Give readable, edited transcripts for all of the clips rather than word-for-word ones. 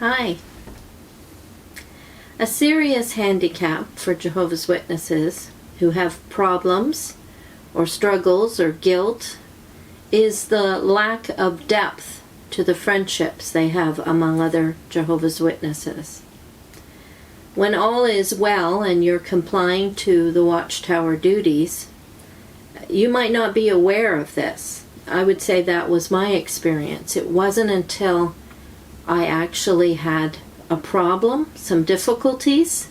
Hi. A serious handicap for Jehovah's Witnesses who have problems or struggles or guilt is the lack of depth to the friendships they have among other Jehovah's Witnesses. When all is well and you're complying to the Watchtower duties, you might not be aware of this. I would say that was my experience. It wasn't until I actually had a problem, some difficulties,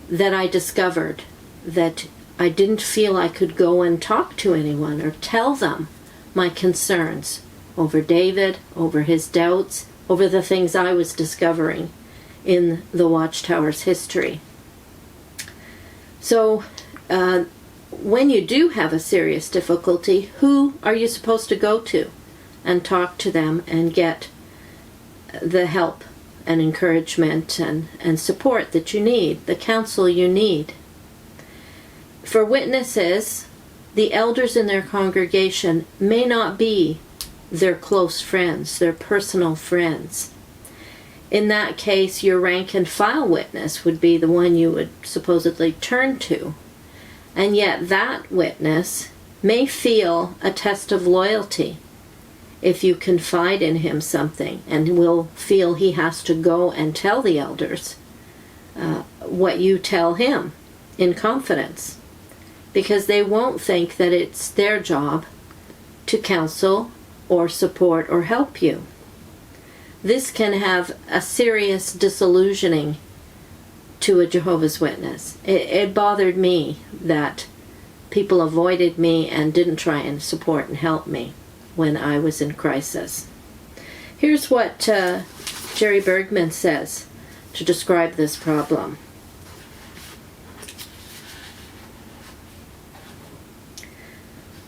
that I discovered that I didn't feel I could go and talk to anyone or tell them my concerns over David, over his doubts, over the things I was discovering in the Watchtower's history. So, when you do have a serious difficulty, who are you supposed to go to and talk to them and get the help and encouragement and support that you need, the counsel you need? For witnesses, the elders in their congregation may not be their close friends, their personal friends. In that case, your rank and file witness would be the one you would supposedly turn to. And yet that witness may feel a test of loyalty if you confide in him something, and will feel he has to go and tell the elders what you tell him in confidence, because they won't think that it's their job to counsel or support or help you. This can have a serious disillusioning to a Jehovah's Witness. It bothered me that people avoided me and didn't try and support and help me when I was in crisis. Here's what Jerry Bergman says to describe this problem.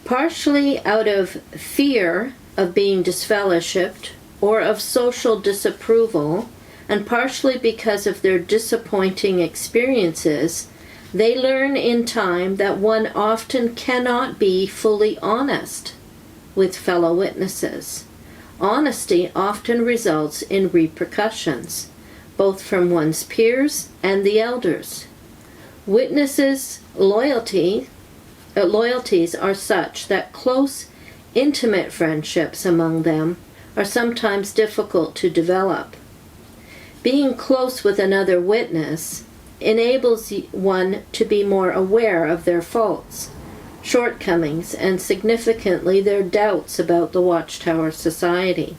Partially out of fear of being disfellowshipped or of social disapproval, and partially because of their disappointing experiences, they learn in time that one often cannot be fully honest with fellow witnesses. Honesty often results in repercussions, both from one's peers and the elders. Witnesses' loyalties are such that close, intimate friendships among them are sometimes difficult to develop. Being close with another witness enables one to be more aware of their faults, shortcomings, and significantly their doubts about the Watchtower Society.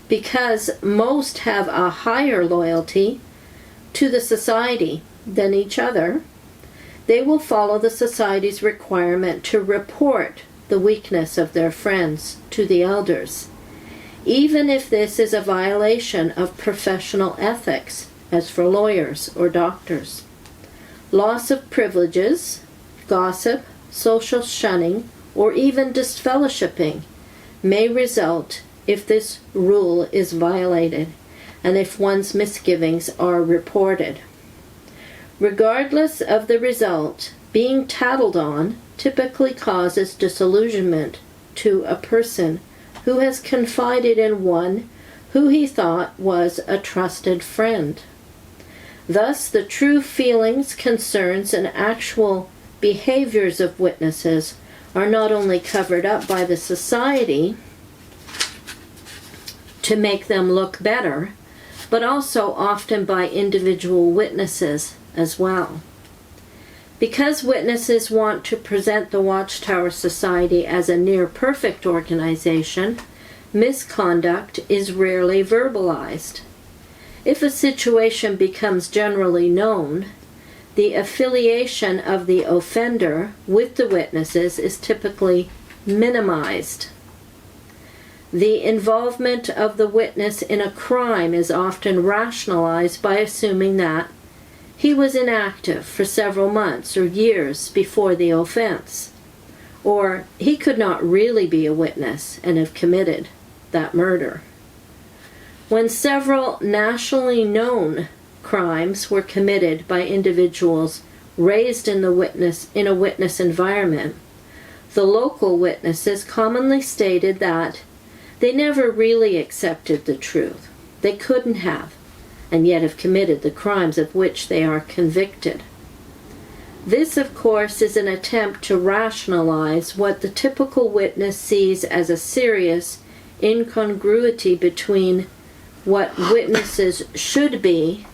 Because most have a higher loyalty to the society than each other, they will follow the society's requirement to report the weakness of their friends to the elders, even if this is a violation of professional ethics, as for lawyers or doctors. Loss of privileges, gossip, social shunning, or even disfellowshipping may result if this rule is violated and if one's misgivings are reported. Regardless of the result, being tattled on typically causes disillusionment to a person who has confided in one who he thought was a trusted friend. Thus, the true feelings, concerns, and actual behaviors of witnesses are not only covered up by the society to make them look better, but also often by individual witnesses as well. Because witnesses want to present the Watchtower Society as a near-perfect organization, misconduct is rarely verbalized. If a situation becomes generally known, the affiliation of the offender with the witnesses is typically minimized. The involvement of the witness in a crime is often rationalized by assuming that he was inactive for several months or years before the offense, or he could not really be a witness and have committed that murder. When several nationally known crimes were committed by individuals raised in a witness environment, the local witnesses commonly stated that they never really accepted the truth. They couldn't have, and yet have committed the crimes of which they are convicted. This, of course, is an attempt to rationalize what the typical witness sees as a serious incongruity between what witnesses should be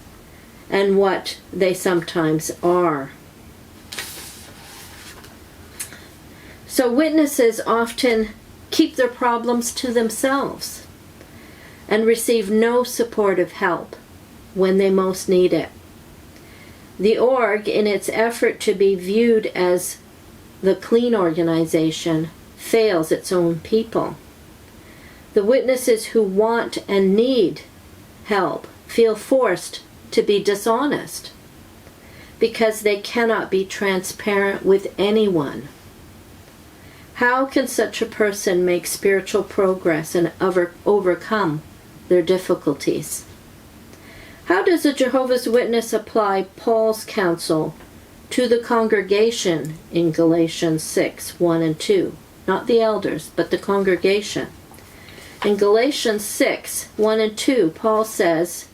and what they sometimes are. So witnesses often keep their problems to themselves and receive no supportive help when they most need it. The org, in its effort to be viewed as the clean organization, fails its own people. The witnesses who want and need help feel forced to be dishonest because they cannot be transparent with anyone. How can such a person make spiritual progress and overcome their difficulties? How does a Jehovah's Witness apply Paul's counsel to the congregation in Galatians 6, 1 and 2? Not the elders, but the congregation. In Galatians 6, 1 and 2, Paul says,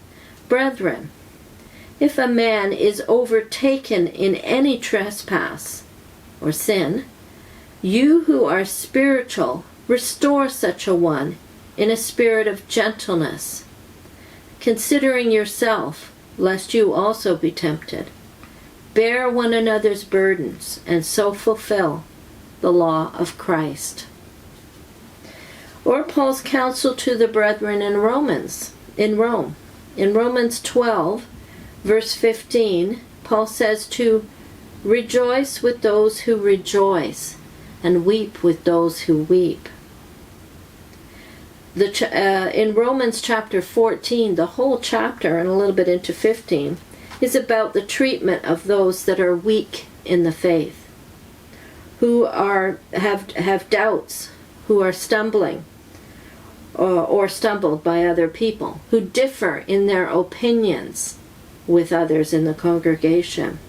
"Brethren, if a man is overtaken in any trespass or sin, you who are spiritual, restore such a one in a spirit of gentleness, considering yourself, lest you also be tempted. Bear one another's burdens, and so fulfill the law of Christ." Or Paul's counsel to the brethren in Rome. In Romans 12, verse 15, Paul says to rejoice with those who rejoice, and weep with those who weep. In Romans chapter 14, the whole chapter, and a little bit into 15, is about the treatment of those that are weak in the faith, who have doubts, who are stumbling, or stumbled by other people, who differ in their opinions with others in the congregation.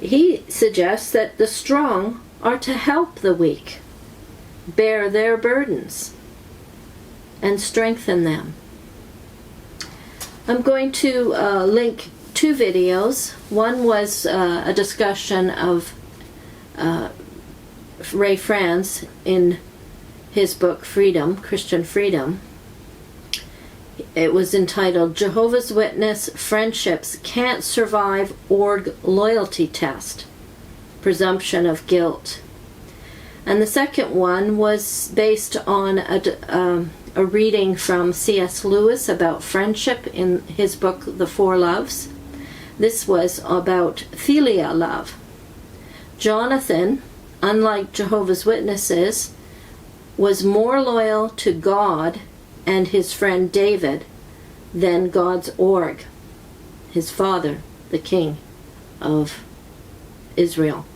He suggests that the strong are to help the weak, bear their burdens, and strengthen them. I'm going to link two videos. One was a discussion of Ray Franz in his book Freedom, Christian Freedom. It was entitled Jehovah's Witness Friendships Can't Survive Org Loyalty Test, Presumption of Guilt. And the second one was based on a reading from C.S. Lewis about friendship in his book The Four Loves. This was about philia love. Jonathan, unlike Jehovah's Witnesses, was more loyal to God and his friend David than God's org, his father, the king of Israel.